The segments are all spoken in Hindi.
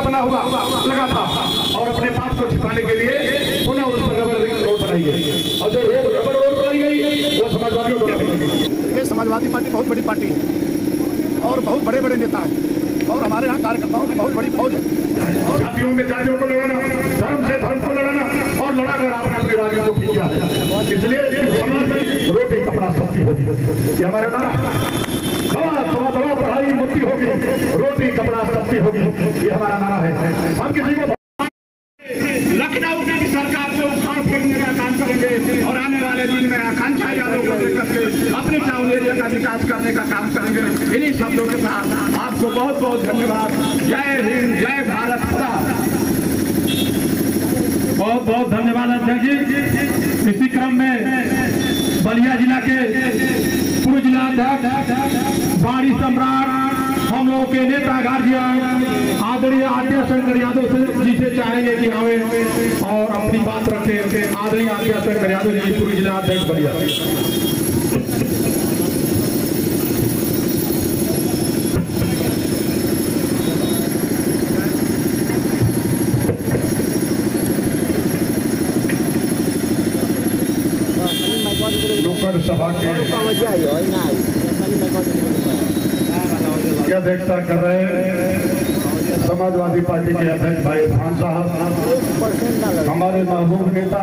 बना हुआ लगा था और अपने पाप को छिपाने के लिए पुनः उस पर रबर रिंग रोड बनाई गई और जो रबर रोड बनाई गई वो समाजवादियों द्वारा। ये समाजवादी पार्टी बहुत बड़ी पार्टी है और बहुत बड़े बड़े नेता हैं और हमारे यहाँ कार्यकर्ताओं की बहुत बड़ी फौज है और जातियों में जातियों को लड़ाना, धर्म से धर्म को लड़ाना और लड़ाकर आपने अपने राज्य को ठीक किया है। इसलिए समाज में रोटी कपड़ा सस्ती होगी, ये हमारा नारा। दवा पढ़ाई मुक्ति होगी, रोटी कपड़ा सस्ती होगी, ये हमारा नारा है। हम किसी को लखनऊ की सरकार से उखाड़ फेंकने का काम करेंगे और आने वाले दिन में आकांक्षा यादव को लेकर के अपने टाउन एरिया का विकास करने का काम करेंगे। इन्हीं शब्दों के साथ आपको बहुत बहुत धन्यवाद। जय हिंद, जय भारत। बहुत बहुत धन्यवाद अध्यक्ष जी। इसी क्रम में बलिया जिला के पूर्व जिलाध्यक्ष वाणी सम्राट हम लोगों के नेता गार्जियन आदरणीय आद्या शंकर यादव जी से चाहेंगे कि आवे और अपनी बात रखें। आदरणीय आद्या शंकर यादव जी पूर्व जिलाध्यक्ष बलिया। लोकसभा के अध्यक्षता कर रहे हैं समाजवादी पार्टी के अध्यक्ष भाई खान साहब, हमारे महबूब नेता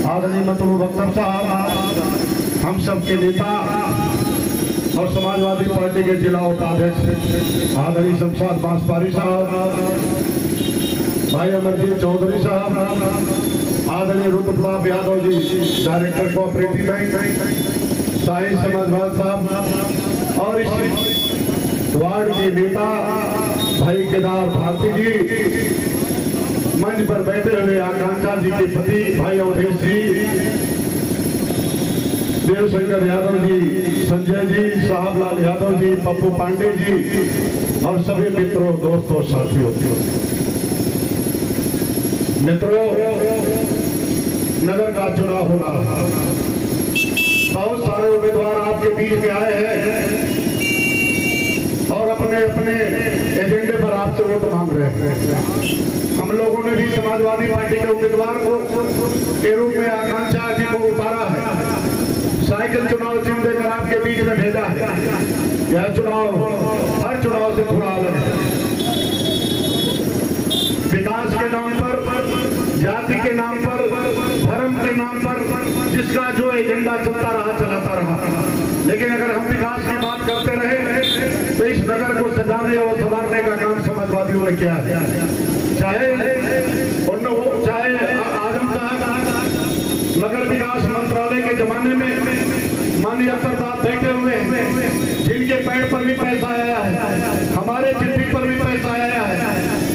आदरणीय मतलूब अख्तर साहब, हम सब के नेता और समाजवादी पार्टी के जिला उपाध्यक्ष आदरणीय शमशाद बांसवारी साहब, भाई अमरजीत चौधरी साहब, आदरणीय Rudra Pratap Yadav ji director cooperative bank, शाही समाजवाद साहब और इस वार्ड के नेता भाई केदार भारती जी, मंच पर बैठे हुए आकांक्षा जी के पति भाई अवधेश जी, देवशंकर यादव जी, संजय जी, साहबलाल यादव जी, पप्पू पांडे जी और सभी मित्रों, दोस्तों, साथियों। मित्रों, नगर का चुनाव होना, बहुत सारे उम्मीदवार आपके बीच में आए हैं और अपने अपने एजेंडे पर आपसे वोट मांग रहे हैं। हम लोगों ने भी समाजवादी पार्टी के उम्मीदवार को के रूप में आकांक्षा जी को उतारा है, साइकिल चुनाव चिन्ह देकर आपके बीच में भेजा है। यह चुनाव हर चुनाव से थोड़ा अलग है। विकास के नाम पर, जाति के नाम पर, धर्म के नाम पर जिसका जो एजेंडा चलता रहा चलाता रहा, लेकिन अगर हम विकास की बात करते रहे तो इस नगर को सजाने और संवारने का काम समाजवादियों ने किया है। चाहे आजम साहब नगर विकास मंत्रालय के जमाने में माननीय अख्तर साहब बैठे हुए हैं, जिनके पैर पर भी पैसा आया है, हमारे चिट्ठी पर भी पैसा आया है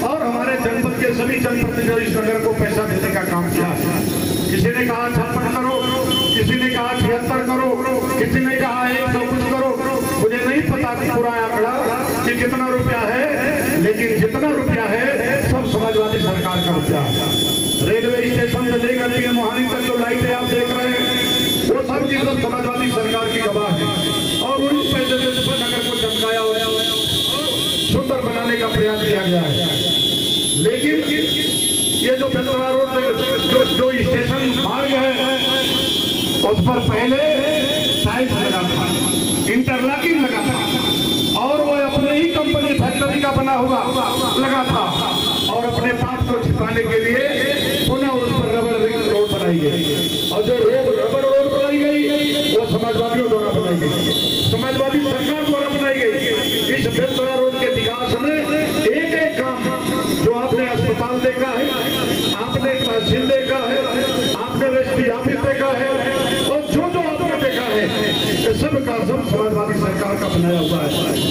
और हमारे जनपद के सभी जनप्रतिनिधियों इस नगर को पैसा देने का काम किया है। किसी ने कहा 56 करो, किसी ने कहा 76 करो, किसी ने कहा 100 कुछ करो, मुझे नहीं पता पूरा आंकड़ा कि कितना रुपया है, लेकिन जितना रुपया है सब समाजवादी सरकार का रुपया है। रेलवे स्टेशन से लेकर के मोहाली तक जो लाइटें आप देख रहे हैं वो सब चीजें समाजवादी सरकार की गवाह है और उन पैसे से नगर को चमकाया हुआ सुंदर बनाने का प्रयास किया गया है। लेकिन ये जो बेलतरा रोड जो स्टेशन मार्ग है उस पर पहले टाइल्स लगा था, इंटरलॉकिंग लगा था और वो अपने ही कंपनी फैक्ट्री का बना हुआ लगा था और अपने पाप को छिपाने के लिए पुनः उस पर रबर रिंग रोड बनाई गई और जो रबर रोड बनाई गई वो समाजवादियों द्वारा बनाई गई, समाजवादी सरकार द्वारा बनाई गई। इस बेलतरा रोड के विकास में एक एक काम जो आपने अस्पताल देखा है, आपने तहसील देखा है, आपने रजिस्ट्री ऑफिस देखा है और जो आपने देखा है सब का सब समाजवादी सरकार का बनाया हुआ है,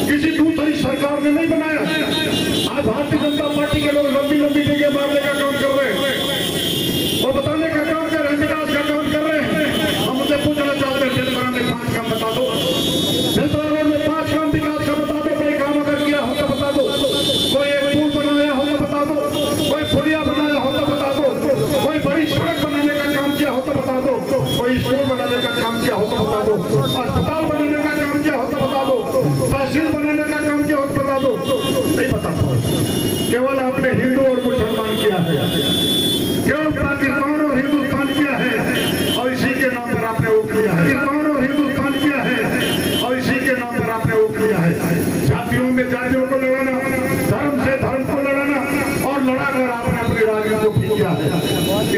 किसी दूसरी सरकार ने नहीं बनाया। आज भारतीय जनता पार्टी के लोग लंबी लंबी जगह मारने का काम कर रहे हैं और बताने का काम कर रहे हैं, विकास का काम कर रहे हैं। हम उसे पूछना चाहते हैं बेलतरा में 5 काम बता दो, बेलतरा रोड में 5 काम विकास का बता दो, कोई काम अगर किया हो तो बता दो, कोई एक पुल बनाया हो तो बता दो, कोई पुलिया बनाया हो तो बता दो, कोई बड़ी सड़क बनाने का काम किया हो तो बता दो, कोई स्कूल बनाने का काम किया हो तो बता दो, अस्पताल बनाने का काम किया हो तो बता दो, तहसील बनाने का काम किया हो तो बता दो। नहीं बता केवल आपने हिंदू और मुसलमान किया है, केवल पाकिस्तान और हिंदुस्तान किया है और इसी के नाम पर आपने वोट लिया है। पाकिस्तान और हिंदुस्तान किया है और इसी के नाम पर आपने वोट लिया है। जातियों में जातियों को लड़ाना, धर्म से धर्म को लड़ाना और लड़ाकर आपने अपनी राजनीति को किया है।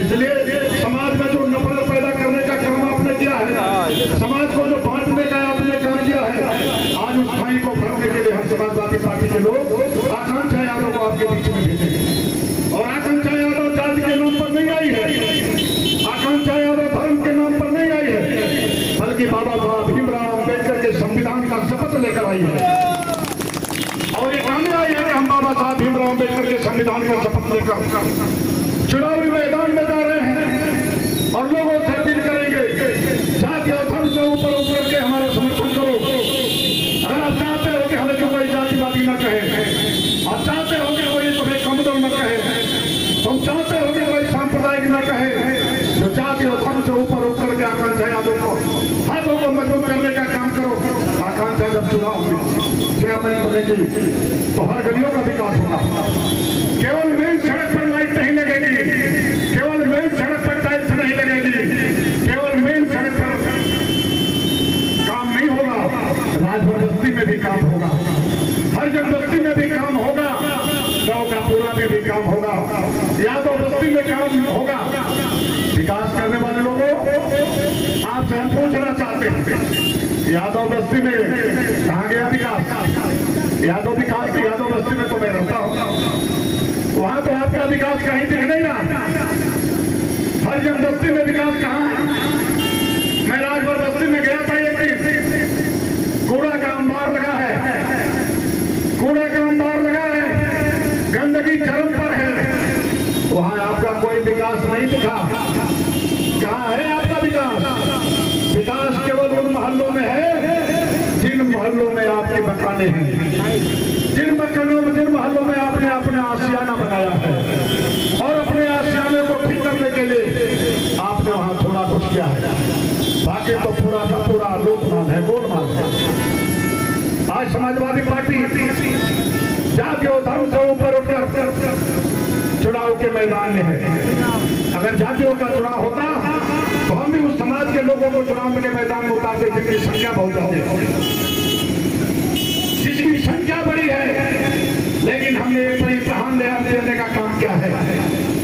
इसलिए समाज में जो नफरत पैदा करने का काम आपने किया है, समाज को जो बांटने का आपने काम किया है, आज उस खाई को भरने के लिए हम समाजवादी पार्टी के लोग आकांक्षा यादव को आपके बीच में भेजेंगे। और आकांक्षा यादव जाति के नाम पर नहीं आई है, आकांक्षा यादव धर्म के नाम पर नहीं आई है, बल्कि बाबा साहब भीमराव अम्बेडकर के संविधान का शपथ लेकर आई है। और ये कहने आई है कि हम बाबा साहब भीमराव अम्बेडकर के संविधान का शपथ लेकर चुनावी मैदान में जा रहे हैं और लोगों से अपील करेंगे, जाति और धर्म से ऊपर उतर के हमारा समर्थन करो। अगर आप चाहते हो कि हमें जो कोई जातिवादी न कहे, आप चाहते हो कि कोई तुम्हें कमजोर न कहे, तुम चाहते हो कि कोई सांप्रदायिक न कहे, जो जाति और धर्म से ऊपर उतर के आकांक्षा यादव को हाथों को मजबूत करने का काम करो। आकांक्षा जब चुनाव चेयरमैन बनेगी तो हर गलियों का विकास होगा। केवल मेन सड़क पर लाइट नहीं लगेगी, केवल मेन सड़क पर टाइल्स नहीं लगेगी, केवल मेन सड़क पर काम नहीं होगा, राजभर बस्ती में भी काम होगा, हर जन बस्ती में भी काम होगा, गांव का पूरा में भी काम होगा, यादव बस्ती में काम होगा। विकास करने वाले लोगों आपसे हम पूछना चाहते हैं, यादव बस्ती में कहाँ गया विकास? यादव विकास की यादव बस्ती में तो मैं रहता हूँ, वहां तो आपका विकास कहीं दिख नहीं रहा। हर जन बस्ती में विकास कहाँ है? मैं राजभर बस्ती में गया था, एक दिन कूड़ा का अंबार लगा है, कूड़ा का अंबार लगा है, गंदगी चरम पर है, वहां आपका कोई विकास नहीं दिखा। कहाँ है आपका विकास? विकास केवल उन मोहल्लों में है जिन मोहल्लों में आपके मकाने हैं, जिन मोहल्लों में आपने अपने आशियाना बनाया है और अपने आशियाने को ठीक करने के लिए आपने वहां थोड़ा कुछ किया है, बाकी तो पूरा का पूरा लूटमार है, गोलमाल है। आज समाजवादी पार्टी जाति और धर्म से ऊपर उठकर चुनाव के मैदान में है। अगर जातियों का चुनाव होता तो हम भी उस समाज के लोगों को चुनाव के मैदान में उतारते, जिनकी संख्या बहुत ज्यादा है, जिसकी संख्या बड़ी है। लेकिन हमने एक इम्तिहान देने का काम किया है,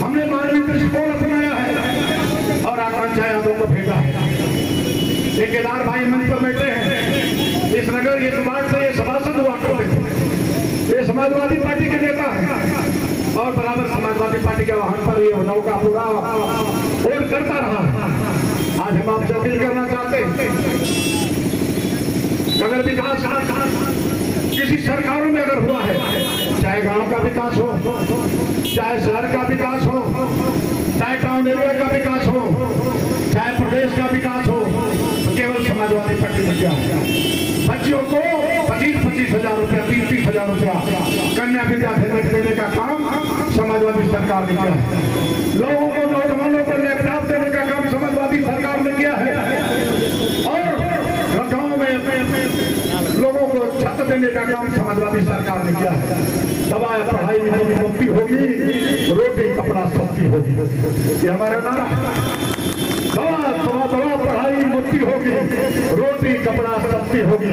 हमने मानवीय दृष्टिकोण अपनाया है और आकांक्षा यादव को भेजा है। ये केदार भाई मंच पर बैठे हैं, इस नगर इस बात से ये सभासद हुआ करते थे, ये समाजवादी पार्टी के नेता है और बराबर समाजवादी पार्टी के वाहन पर ये नौका पूरा वोट करता रहा। आज हम आपसे अपील करना चाहते हैं, अगर विकास किसी सरकारों में अगर हुआ है, चाहे गांव का विकास हो, चाहे शहर का विकास हो, चाहे टाउन एरिया का विकास हो, चाहे प्रदेश का विकास हो, तो केवल समाजवादी पार्टी ने किया है। बच्चियों को 25-25 हजार रुपया, 30-30 हजार रुपया कन्या विद्या देने का काम समाजवादी सरकार ने किया है। लोगों को, नौजवानों को लैपटॉप देने का काम समाजवादी सरकार ने किया है और गांव में लोगों को छत देने का काम समाजवादी सरकार ने किया है। दवा पढ़ाई में मुक्ति होगी, रोटी कपड़ा सस्ती होगी, ये हमारा नारा। दवा पढ़ाई मुक्ति होगी, रोटी कपड़ा सस्ती होगी,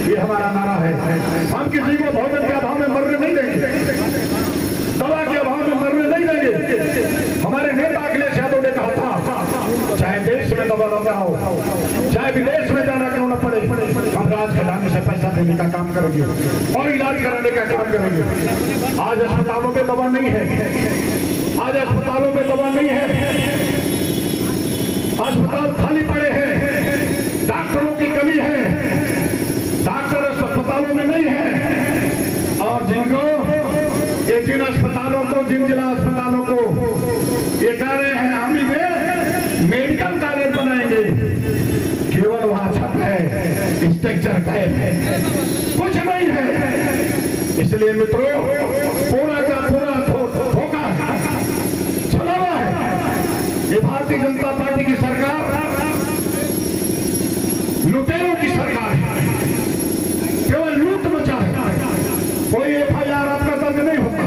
ये हमारा नारा है। हम किसी को भोजन के अभाव में मरने नहीं देंगे, दवा के अभाव में मरने नहीं देंगे। हमारे नेता अखिलेश यादव ने कहा था, चाहे देश में दवा लगा हो, चाहे विदेश में जाना क्यों न पड़े, हम राज खजाने से पैसा देने का काम करेंगे और इलाज कराने का काम करेंगे। आज अस्पतालों में दवा नहीं है, आज अस्पतालों में दवा नहीं है, अस्पताल खाली पड़े हैं, डॉक्टरों की कमी है, डॉक्टर अस्पतालों में नहीं है और जिनको जिन अस्पतालों को, जिन जिला अस्पतालों को ये कह रहे हैं हम इन्हें मेडिकल कॉलेज बनाएंगे, केवल वहां छत है, स्ट्रक्चर गायब है, कुछ नहीं है। इसलिए मित्रों, पूरा का पूरा धोखा चला हुआ है। ये भारतीय जनता पार्टी की सरकार लुटेरों की सरकार है, केवल लूट मचा है। कोई FIR आपका दर्ज नहीं होता,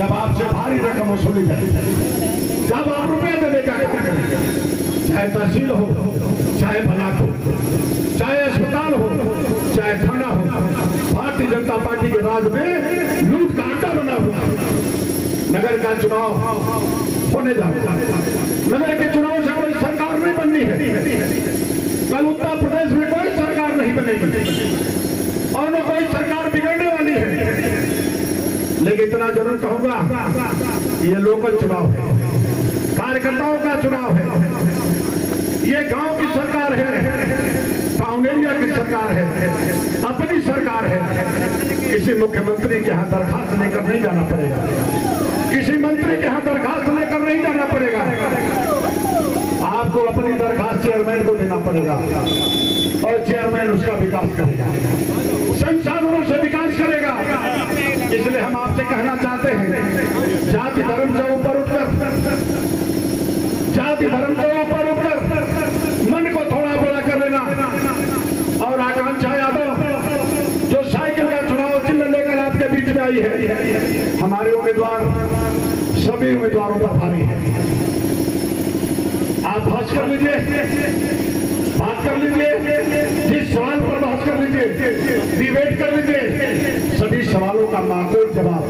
जब आपसे भारी रकम वसूली जाए, जब आप रुपये देने का काम करेंगे, चाहे तहसील हो, चाहे ब्लॉक हो, चाहे अस्पताल हो, चाहे थाना हो, भारतीय जनता पार्टी के राज में लूट का अड्डा बना हुआ। नगर का चुनाव होने जा रहा है, नगर के चुनाव से कोई सरकार नहीं बननी है। कल उत्तर प्रदेश में कोई सरकार नहीं बनेगी और न कोई सरकार बिगड़ने वाली है। लेकिन इतना जरूर कहूंगा, ये लोकल चुनाव है, कार्यकर्ताओं का चुनाव है, ये गांव की सरकार है, टाउन एरिया की सरकार है, अपनी सरकार है। किसी मुख्यमंत्री के यहाँ दरखास्त लेकर नहीं जाना पड़ेगा, किसी मंत्री के यहाँ दरखास्त लेकर नहीं जाना पड़ेगा। आपको अपनी दरखास्त चेयरमैन को देना पड़ेगा और चेयरमैन उसका विकास करेगा, संसाधनों से विकास करेगा। इसलिए हम आपसे कहना चाहते हैं, जाति धर्म से ऊपर उठकर, जाति धर्म से ऊपर उठकर मन को थोड़ा बड़ा कर लेना। और आकांक्षा यादव जो साइकिल का चुनाव चिन्ह लेकर आपके बीच में आई है, हमारे उम्मीदवार सभी उम्मीदवारों का भारी है। आप बहस कर लीजिए, बात कर लीजिए, जिस सवाल पर बहस कर लीजिए, डिबेट कर लीजिए, सभी सवालों का माकूल जवाब,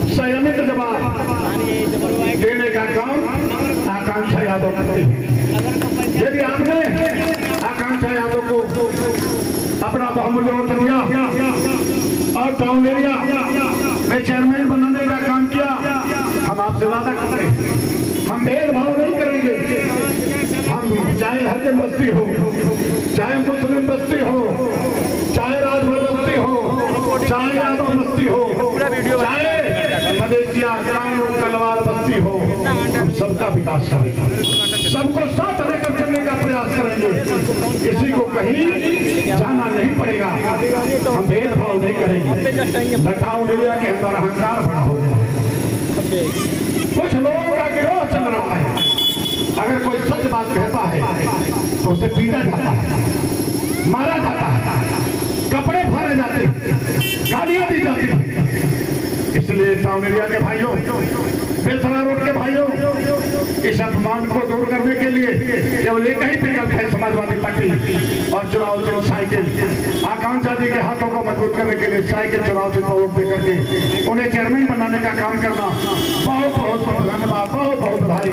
संयमित जवाब देने का काम आकांक्षा यादव करती है। यदि आपने आकांक्षा यादव को अपना बहुमूल्य वोट दिया और टाउन एरिया में चेयरमैन बनाने का काम किया, हम आपसे वादा करते हैं, हम भेदभाव नहीं करेंगे। हम चाहे हरिजन बस्ती हो, चाहे मुस्लिम बस्ती हो, चाहे राजभर बस्ती हो, चाहे यादव बस्ती हो, चाहे मधेसिया ग्राम कलवार बस्ती हो, हम सबका विकास करेंगे, सबको साथ लेकर चलने का प्रयास करेंगे। किसी को कहीं जाना नहीं पड़ेगा, हम भेदभाव नहीं करेंगे। टाउन एरिया के अंदर अहंकार बड़ा हो गया, कुछ लोगों का गिरोह चल रहा है। अगर कोई सच बात कहता है तो उसे पीटा जाता है, मारा जाता है, कपड़े फाड़े जाते हैं, गालियां दी जाती हैं। इसलिए टाउन एरिया के भाइयों, बेलसरा रोड के भाइयों, इस अपमान को दूर करने के लिए केवल एक ही विकल्प है, समाजवादी पार्टी और चुनाव चिन्ह साइकिल। आकांक्षा जी के हाथों को मजबूत करने के लिए साइकिल चुनाव चिन्ह वोट दे करके उन्हें चेयरमैन बनाने का काम करना। बहुत बहुत धन्यवाद, बहुत बहुत बधाई।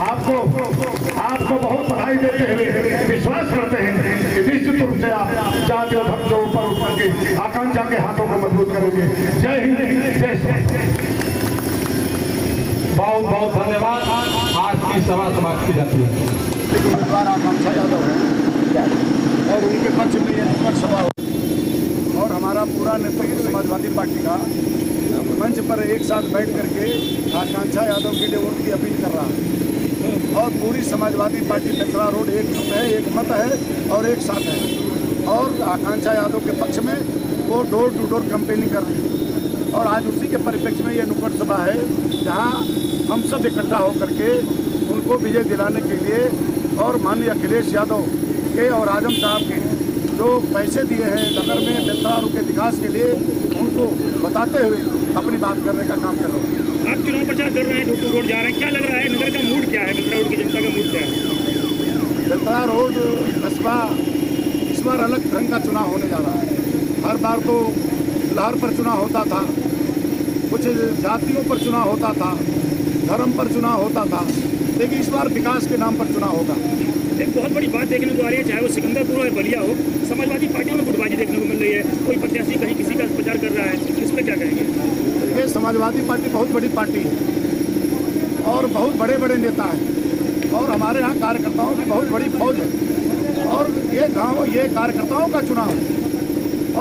आपको बहुत बधाई देते हुए विश्वास करते हैं कि निश्चित रूप से आप जाति और धर्म से ऊपर उठ करके आकांक्षा के हाथों को मजबूत करेंगे। जय हिंद, जय श्री। बहुत बहुत धन्यवाद। आज की सभा समाप्त की जाती है। उम्मीदवार आकांक्षा यादव है और उनके पक्ष में ये निकट सभा हो और हमारा पूरा नेतृत्व समाजवादी पार्टी का मंच पर एक साथ बैठ करके आकांक्षा यादव के लिए वोट की अपील कर रहा है। और पूरी समाजवादी पार्टी बेलसरा रोड एक जुट है, एक मत है और एक साथ है। और आकांक्षा यादव के पक्ष में वो डोर टू डोर कैंपेनिंग कर रही है। और आज उसी के परिप्रेक्ष्य में ये नुक्कड़ सभा है, जहाँ हम सब इकट्ठा होकर के उनको विजय दिलाने के लिए और माननीय अखिलेश यादव के और आजम साहब के जो पैसे दिए हैं नगर में बेलसरा रोड के विकास के लिए, उनको बताते हुए अपनी बात करने का काम कर रहे हैं। आप चुनाव प्रचार कर रहे हैं, डोर टू डोर जा रहे हैं, क्या लग रहा है नगर का मूड क्या है, बेलसरा रोड की जनता का मूड क्या है? बेलसरा रोड कस्बा इस बार अलग ढंग का चुनाव होने जा रहा है। हर बार तो लहर पर चुनाव होता था, कुछ जातियों पर चुनाव होता था, धर्म पर चुनाव होता था, लेकिन इस बार विकास के नाम पर चुनाव होगा। एक बहुत बड़ी बात देखने को आ रही है, चाहे वो सिकंदरपुर हो या बलिया हो, समाजवादी पार्टी में गुटबाजी देखने को मिल रही है। कोई प्रत्याशी कहीं किसी का प्रचार कर रहा है, इस पर क्या कहेंगे? ये समाजवादी पार्टी बहुत बड़ी पार्टी है और बहुत बड़े बड़े नेता हैं और हमारे यहाँ कार्यकर्ताओं की बहुत बड़ी फौज है। और ये गाँव ये कार्यकर्ताओं का चुनाव है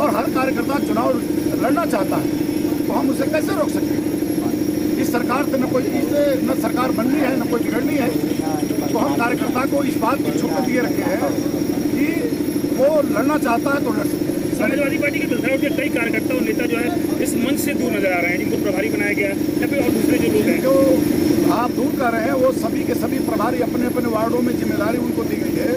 और हर कार्यकर्ता चुनाव लड़ना चाहता है, तो हम उसे कैसे रोक सकते हैं? इस सरकार से न सरकार बननी है न कोई बिगड़नी है, तो हम कार्यकर्ता को इस बात की छूट दिए रखे हैं कि वो लड़ना चाहता है तो लड़ सकते हैं। समाजवादी पार्टी के बेलसरा रोड के कई कार्यकर्ता और नेता जो है इस मंच से दूर नजर आ रहे हैं, जिनको प्रभारी बनाया गया है या फिर और दूसरे जो लोग हैं जो आप दूर कर रहे हैं, वो सभी के सभी प्रभारी अपने अपने वार्डों में जिम्मेदारी उनको दी गई है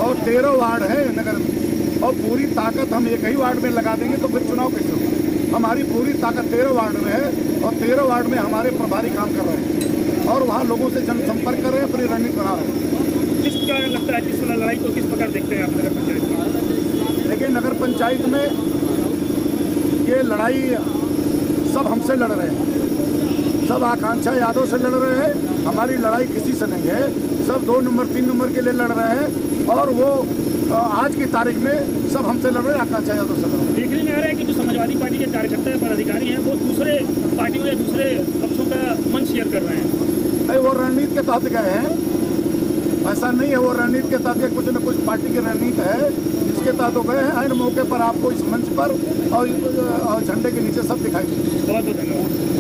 और 13 वार्ड है नगर में और पूरी ताकत हम एक ही वार्ड में लगा देंगे तो फिर चुनाव कैसे होगा? हमारी पूरी ताकत 13 वार्ड में है और 13 वार्ड में हमारे प्रभारी काम कर रहे हैं और वहाँ लोगों से जनसंपर्क कर रहे हैं, अपनी रणनीति बना रहे हैं। किस प्रकार लगता है, किस लड़ाई को किस प्रकार देखते हैं आप नगर पंचायत में? लेकिन नगर पंचायत में ये लड़ाई सब हमसे लड़ रहे हैं, सब आकांक्षा यादव से लड़ रहे हैं। हमारी लड़ाई किसी से नहीं है, सब 2 नंबर 3 नंबर के लिए लड़ रहे हैं और वो आज की तारीख में सब हमसे लड़ रहे हैं, आकांक्षा यादव से लड़ रहे हैं। देखने में आ रहा है कि जो समाजवादी पार्टी के कार्यकर्ता है, पदाधिकारी हैं, वो दूसरे पार्टियों या दूसरे पक्षों का मंच शेयर कर रहे हैं। नहीं, वो रणनीति के तहत गए हैं, ऐसा नहीं है। वो रणनीति के तहत कुछ न कुछ पार्टी की रणनीति है जिसके तहत वो गए हैं। हर मौके पर आपको इस मंच पर और झंडे के नीचे सब दिखाई देंगे। बहुत बहुत धन्यवाद।